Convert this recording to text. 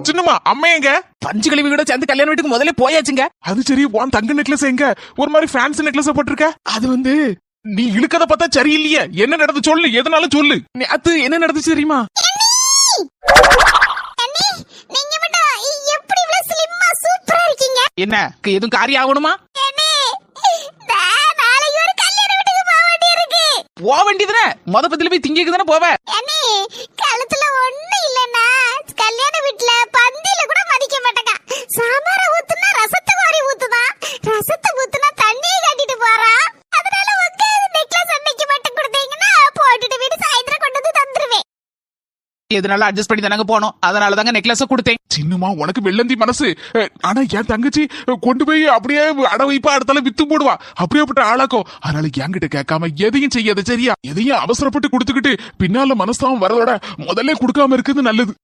சின்னம்மா அம்மா எங்க? பஞ்சு கழிவு கூட சேர்ந்து கல்யாண வீட்டுக்கு முதல்ல போயாச்சுங்க. அது சரி, உன் தங்க நெக்லஸ் எங்க? ஒரு மாதிரி ஃபேன்சி நெக்லஸ் போட்டிருக்க. அது வந்து நீ இழுக்கத பார்த்தா சரியில்லையே. என்ன நடந்து சொல்லு, எதனாலும் சொல்லு. அது என்ன நடந்துச்சு தெரியுமா? நீங்க மட்டும் எப்படி இவ்வளவு ஸ்லிம்மா சூப்பரா இருக்கீங்க? என்ன எதுவும் காரியம் ஆகணுமா? நாளைக்கு ஒரு கல்யாண வீட்டுக்கு போக வேண்டியிருக்கு. போக வேண்டியதுனே, முத பத்தில போய் திங்கிக்கு தானே போவ. கழுத்துல ஒண்ணு இல்லன்னா கல்யாண வீட்டுல பந்தியில கூட மதிக்க மாட்டாங்க. சாம்பார ஊத்துனா ரசத்தை வாரி ஊத்துதா, ரசத்தை ஊத்துனா தண்ணியை காட்டிட்டு போறா. அதனால உங்க நெக்லஸ் அன்னைக்கு மட்டும் கொடுத்தீங்கன்னா போட்டுட்டு வீடு சாயந்தரம் கொண்டு வந்து தந்துருவேன். எதனால அட்ஜஸ்ட் பண்ணி தானங்க போனோம், அதனால தாங்க நெக்லஸ் கொடுத்தேன். சின்னம்மா உனக்கு வெள்ளந்தி மனசு. ஆனா என் தங்கச்சி கொண்டு போய் அப்படியே அட வைப்பா, அடுத்தால வித்து போடுவா. அப்படியேப்பட்ட ஆளாக்கும். அதனால என்கிட்ட கேட்காம எதையும் செய்யாத சரியா? எதையும் அவசரப்பட்டு கொடுத்துக்கிட்டு பின்னால மனஸ்தாபம் வரதோட முதல்ல கொடுக்காம இருக்குது நல்லது.